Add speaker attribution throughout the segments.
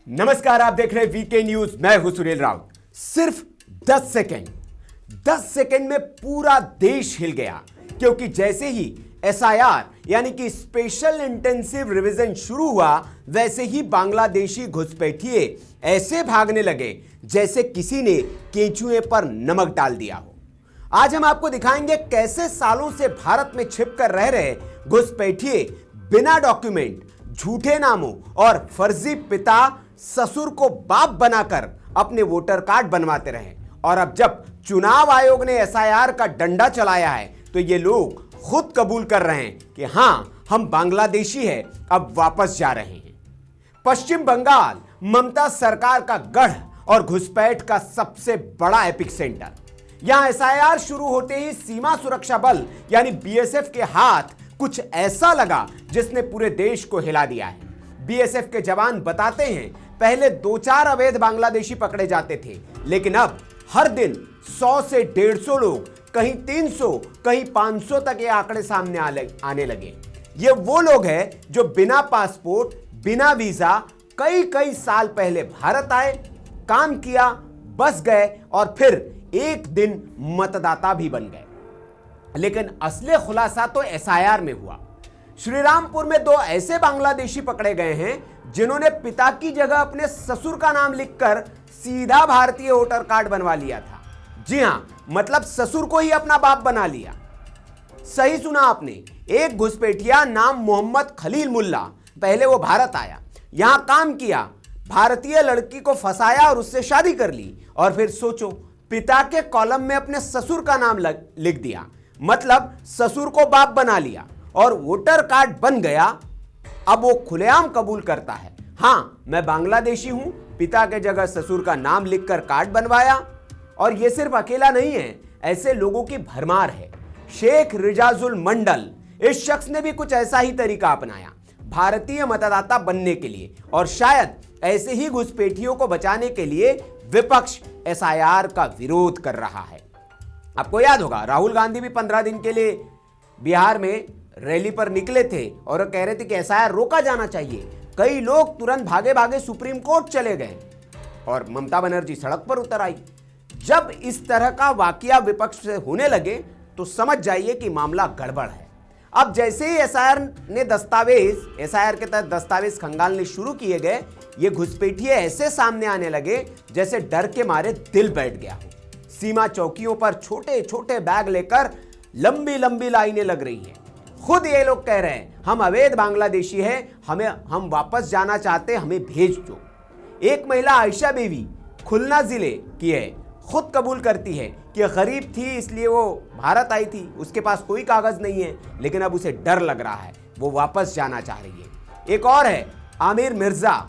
Speaker 1: नमस्कार, आप देख रहे हैं वीके न्यूज। मैं हूं सुनील राउत। सिर्फ 10 सेकंड में पूरा देश हिल गया, क्योंकि जैसे ही एसआईआर यानी कि स्पेशल इंटेंसिव रिवीजन शुरू हुआ, वैसे ही बांग्लादेशी घुसपैठिए ऐसे भागने लगे जैसे किसी ने केंचुए पर नमक डाल दिया हो। आज हम आपको दिखाएंगे कैसे सालों से भारत में छिप कर रह रहे घुसपैठिए बिना डॉक्यूमेंट, झूठे नामों और फर्जी पिता ससुर को बाप बनाकर अपने वोटर कार्ड बनवाते रहे। और अब जब चुनाव आयोग ने एसआईआर का डंडा चलाया है, तो ये लोग खुद कबूल कर रहे हैं कि हां, हम बांग्लादेशी हैं, अब वापस जा रहे हैं। पश्चिम बंगाल ममता सरकार का गढ़ और घुसपैठ का सबसे बड़ा एपिक सेंटर। यहां एसआईआर शुरू होते ही सीमा सुरक्षा बल यानी बीएसएफ के हाथ कुछ ऐसा लगा जिसने पूरे देश को हिला दिया है। बीएसएफ के जवान बताते हैं, पहले 2-4 अवैध बांग्लादेशी पकड़े जाते थे, लेकिन अब हर दिन 100 से 150 लोग, कहीं 300, कहीं 500 तक ये आंकड़े सामने आने लगे। ये वो लोग हैं जो बिना पासपोर्ट, बिना वीजा कई साल पहले भारत आए, काम किया, बस गए और फिर एक दिन मतदाता भी बन गए। लेकिन असली खुलासा तो एसआईआर में हुआ। श्रीरामपुर में 2 ऐसे बांग्लादेशी पकड़े गए हैं जिन्होंने पिता की जगह अपने ससुर का नाम लिखकर सीधा भारतीय वोटर कार्ड बनवा लिया था। जी हां, मतलब ससुर को ही अपना बाप बना लिया। सही सुना आपने, एक घुसपैठिया नाम मोहम्मद खलील मुल्ला, पहले वो भारत आया, यहां काम किया, भारतीय लड़की को फंसाया और उससे शादी कर ली, और फिर सोचो, पिता के कॉलम में अपने ससुर का नाम लिख दिया, मतलब ससुर को बाप बना लिया और वोटर कार्ड बन गया। अब वो खुलेआम कबूल करता है, हां, मैं बांग्लादेशी हूं, पिता के जगह ससुर का नाम लिखकर कार्ड बनवाया। और ये सिर्फ अकेला नहीं है, ऐसे लोगों की भरमार है। शेख रिजाजुल मंडल, इस शख्स ने भी कुछ ऐसा ही तरीका अपनाया भारतीय मतदाता बनने के लिए, और शायद ऐसे ही घुसपैठियों को बचाने के लिए विपक्ष एसआईआर का विरोध कर रहा है। आपको याद होगा, राहुल गांधी भी 15 दिन के लिए बिहार में रैली पर निकले थे और कह रहे थे कि एसआईआर रोका जाना चाहिए। कई लोग तुरंत भागे भागे सुप्रीम कोर्ट चले गए और ममता बनर्जी सड़क पर उतर आई। जब इस तरह का वाकया विपक्ष से होने लगे तो समझ जाइए कि मामला गड़बड़ है। अब जैसे ही एसआईआर के तहत दस्तावेज खंगालने शुरू किए गए, ये घुसपैठिए ऐसे सामने आने लगे जैसे डर के मारे दिल बैठ गया हो। सीमा चौकियों पर छोटे छोटे बैग लेकर लंबी लाइनें लग रही हैं। खुद ये लोग कह रहे हैं, हम अवैध बांग्लादेशी हैं, हम वापस जाना चाहते हैं, हमें भेज दो। एक महिला आयशा बीवी खुलना जिले की है, खुद कबूल करती है कि गरीब थी इसलिए वो भारत आई थी, उसके पास कोई कागज नहीं है, लेकिन अब उसे डर लग रहा है, वो वापस जाना चाह रही है। एक और है आमिर मिर्जा,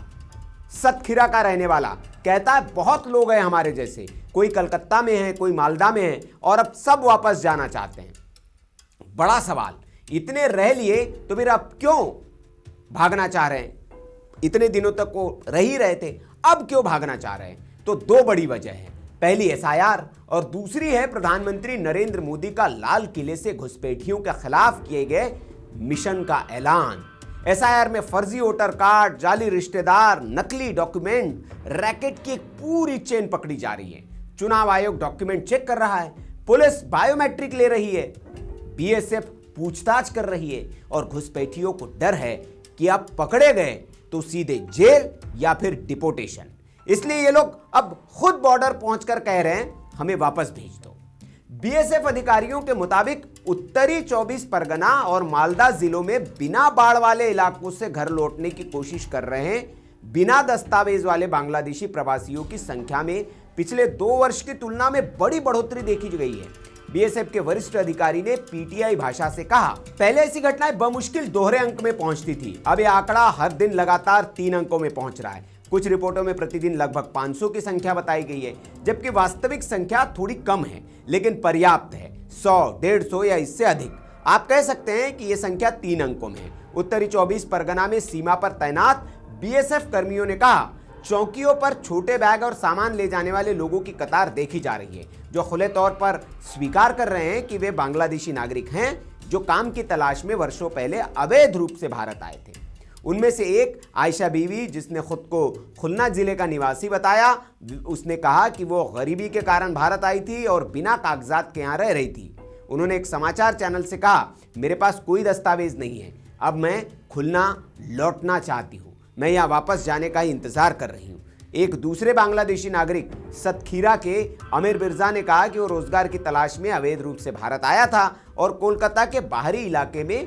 Speaker 1: सतखीरा का रहने वाला, कहता है बहुत लोग हैं हमारे जैसे, कोई कलकत्ता में है, कोई मालदा में है, और अब सब वापस जाना चाहते हैं। बड़ा सवाल, इतने रह लिए तो फिर अब क्यों भागना चाह रहे हैं? इतने दिनों तक वो रह ही रहे थे, अब क्यों भागना चाह रहे हैं? तो 2 बड़ी वजह है। पहली एसआईआर और दूसरी है प्रधानमंत्री नरेंद्र मोदी का लाल किले से घुसपैठियों के खिलाफ किए गए मिशन का ऐलान। एसआईआर में फर्जी वोटर कार्ड, जाली रिश्तेदार, नकली डॉक्यूमेंट, रैकेट की एक पूरी चेन पकड़ी जा रही है। चुनाव आयोग डॉक्यूमेंट चेक कर रहा है, पुलिस बायोमेट्रिक ले रही है, बीएसएफ पूछताछ कर रही है, और घुसपैठियों को डर है कि अब पकड़े गए तो सीधे जेल या फिर डिपोटेशन। इसलिए ये लोग अब खुद बॉर्डर पहुंचकर कह रहे हैं, हमें वापस भेज दो। बीएसएफ अधिकारियों के मुताबिक उत्तरी 24 परगना और मालदा जिलों में बिना बाढ़ वाले इलाकों से घर लौटने की कोशिश कर रहे हैं बिना दस्तावेज वाले बांग्लादेशी प्रवासियों की संख्या में पिछले 2 वर्ष की तुलना में बड़ी बढ़ोतरी देखी गई है। बीएसएफ के वरिष्ठ अधिकारी ने पीटीआई भाषा से कहा, पहले ऐसी घटनाएं बमुश्किल दोहरे अंक में पहुंचती थी, अब यह आंकड़ा हर दिन लगातार 3 अंकों में पहुंच रहा है। कुछ रिपोर्टों में प्रतिदिन लगभग 500 की संख्या बताई गई है, जबकि वास्तविक संख्या थोड़ी कम है, लेकिन पर्याप्त है, 100, 150 या इससे अधिक। आप कह सकते हैं कि यह संख्या 3 अंकों में है। उत्तरी 24 परगना में सीमा पर तैनात बीएसएफ कर्मियों ने कहा, चौकियों पर छोटे बैग और सामान ले जाने वाले लोगों की कतार देखी जा रही है, जो खुले तौर पर स्वीकार कर रहे हैं कि वे बांग्लादेशी नागरिक हैं जो काम की तलाश में वर्षों पहले अवैध रूप से भारत आए थे। उनमें से एक आयशा बीवी, जिसने खुद को खुलना जिले का निवासी बताया, उसने कहा कि वो गरीबी के कारण भारत आई थी और बिना कागजात के यहाँ रह रही थी। उन्होंने एक समाचार चैनल से कहा, मेरे पास कोई दस्तावेज नहीं है, अब मैं खुलना लौटना चाहती हूँ, मैं यहाँ वापस जाने का ही इंतजार कर रही हूँ। एक दूसरे बांग्लादेशी नागरिक सतखीरा के अमीर बिरजा ने कहा कि वो रोजगार की तलाश में अवैध रूप से भारत आया था और कोलकाता के बाहरी इलाके में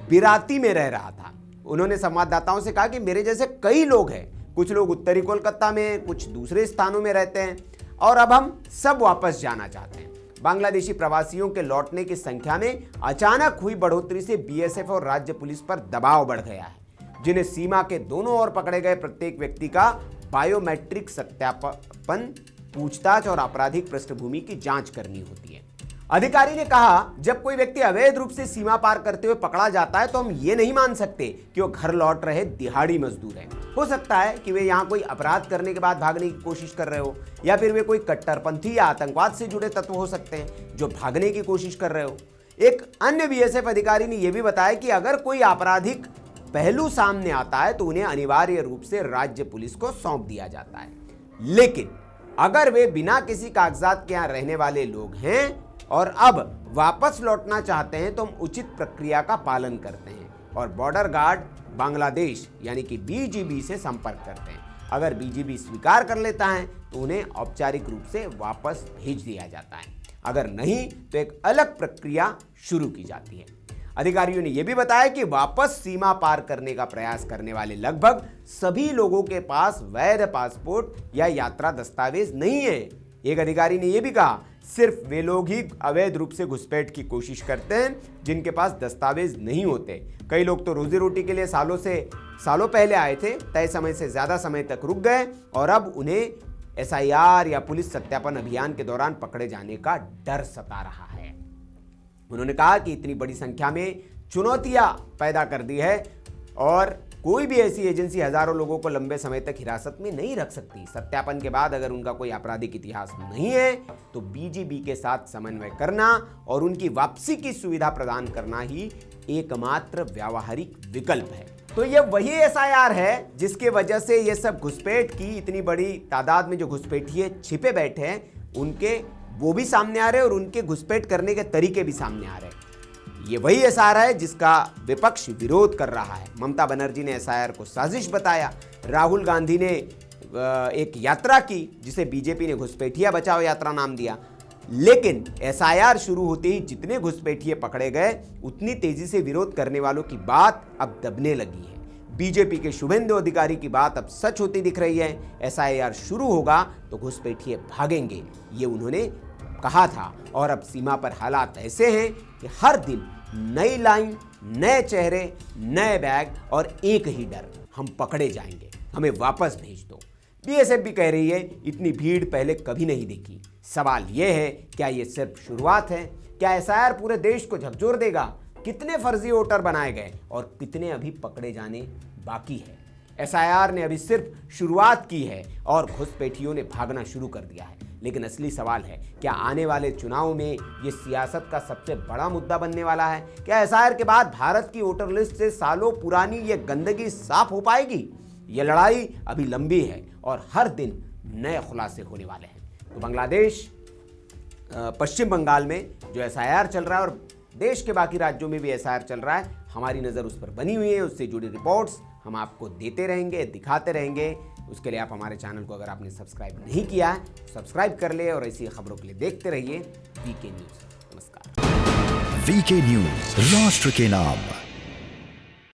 Speaker 1: बिराती में रह रहा था। उन्होंने संवाददाताओं से कहा कि मेरे जैसे कई लोग हैं, कुछ लोग उत्तरी कोलकाता में, कुछ दूसरे स्थानों में रहते हैं और अब हम सब वापस जाना चाहते हैं। बांग्लादेशी प्रवासियों के लौटने की संख्या में अचानक हुई बढ़ोतरी से बीएसएफ और राज्य पुलिस पर दबाव बढ़ गया है, जिन्हें सीमा के दोनों ओर पकड़े गए प्रत्येक व्यक्ति का बायोमेट्रिक सत्यापन, पूछताछ और आपराधिक पृष्ठभूमि की जांच करनी होती है। अधिकारी ने कहा, जब कोई व्यक्ति अवैध रूप से सीमा पार करते हुए पकड़ा जाता है तो हम ये नहीं मान सकते कि वो घर लौट रहे दिहाड़ी मजदूर हैं। हो सकता है कि वे यहाँ कोई अपराध करने के बाद भागने की कोशिश कर रहे हो, या फिर वे कोई कट्टरपंथी या आतंकवाद से जुड़े तत्व हो सकते हैं जो भागने की कोशिश कर रहे हो। एक अन्य बीएसएफ अधिकारी ने यह भी बताया कि अगर कोई आपराधिक पहलू सामने आता है तो उन्हें अनिवार्य रूप से राज्य पुलिस को सौंप दिया जाता है, लेकिन अगर वे बिना किसी कागजात के यहाँ रहने वाले लोग हैं और अब वापस लौटना चाहते हैं तो हम उचित प्रक्रिया का पालन करते हैं और बॉर्डर गार्ड बांग्लादेश यानी कि बीजीबी से संपर्क करते हैं। अगर बीजीबी स्वीकार कर लेता है तो उन्हें औपचारिक रूप से वापस भेज दिया जाता है, अगर नहीं तो एक अलग प्रक्रिया शुरू की जाती है। अधिकारियों ने यह भी बताया कि वापस सीमा पार करने का प्रयास करने वाले लगभग सभी लोगों के पास वैध पासपोर्ट या यात्रा दस्तावेज नहीं है। एक अधिकारी ने यह भी कहा, सिर्फ वे लोग ही अवैध रूप से घुसपैठ की कोशिश करते हैं जिनके पास दस्तावेज नहीं होते। कई लोग तो रोजी रोटी के लिए सालों पहले आए थे, तय समय से ज्यादा समय तक रुक गए और अब उन्हें एसआईआर या पुलिस सत्यापन अभियान के दौरान पकड़े जाने का डर सता रहा है। उन्होंने कहा कि इतनी बड़ी संख्या में चुनौतियां पैदा कर दी है और कोई भी ऐसी एजेंसी हजारों लोगों को लंबे समय तक हिरासत में नहीं रख सकती। सत्यापन के बाद अगर उनका कोई आपराधिक इतिहास नहीं है तो बीजीबी के साथ समन्वय करना और उनकी वापसी की सुविधा प्रदान करना ही एकमात्र व्यावहारिक विकल्प है। तो ये वही एसआईआर है जिसके वजह से ये सब घुसपैठ की इतनी बड़ी तादाद में जो घुसपैठिए छिपे बैठे हैं उनके वो भी सामने आ रहे हैं और उनके घुसपैठ करने के तरीके भी सामने आ रहे हैं। ये वही एसआईआर है जिसका विपक्ष विरोध कर रहा है। ममता बनर्जी ने एसआईआर को साजिश बताया, राहुल गांधी ने एक यात्रा की जिसे बीजेपी ने घुसपैठिया बचाओ यात्रा नाम दिया, लेकिन एसआईआर शुरू होते ही जितने घुसपैठिए पकड़े गए उतनी तेजी से विरोध करने वालों की बात अब दबने लगी है। बीजेपी के शुभेंदु अधिकारी की बात अब सच होती दिख रही है। एसआईआर शुरू होगा तो घुसपैठिए भागेंगे, ये उन्होंने कहा था। और अब सीमा पर हालात ऐसे हैं कि हर दिन नई लाइन, नए चेहरे, नए बैग और एक ही डर, हम पकड़े जाएंगे, हमें वापस भेज दो। बीएसएफ भी कह रही है इतनी भीड़ पहले कभी नहीं देखी। सवाल यह है, क्या यह सिर्फ शुरुआत है? क्या एसआईआर पूरे देश को झकझोर देगा? कितने फर्जी वोटर बनाए गए और कितने अभी पकड़े जाने बाकी है? एसआईआर ने अभी सिर्फ शुरुआत की है और घुसपैठियों ने भागना शुरू कर दिया है। लेकिन असली सवाल है, क्या आने वाले चुनाव में ये सियासत का सबसे बड़ा मुद्दा बनने वाला है? क्या एसआईआर के बाद भारत की वोटर लिस्ट से सालों पुरानी ये गंदगी साफ हो पाएगी? ये लड़ाई अभी लंबी है और हर दिन नए खुलासे होने वाले हैं। तो बांग्लादेश, पश्चिम बंगाल में जो एसआईआर चल रहा है और देश के बाकी राज्यों में भी एसआईआर चल रहा है, हमारी नज़र उस पर बनी हुई है। उससे जुड़ी रिपोर्ट्स हम आपको देते रहेंगे, दिखाते रहेंगे। उसके लिए आप हमारे चैनल को अगर आपने सब्सक्राइब नहीं किया है तो सब्सक्राइब कर ले और ऐसी खबरों के लिए देखते रहिए वीके न्यूज़। नमस्कार।
Speaker 2: वीके न्यूज़, राष्ट्र के नाम।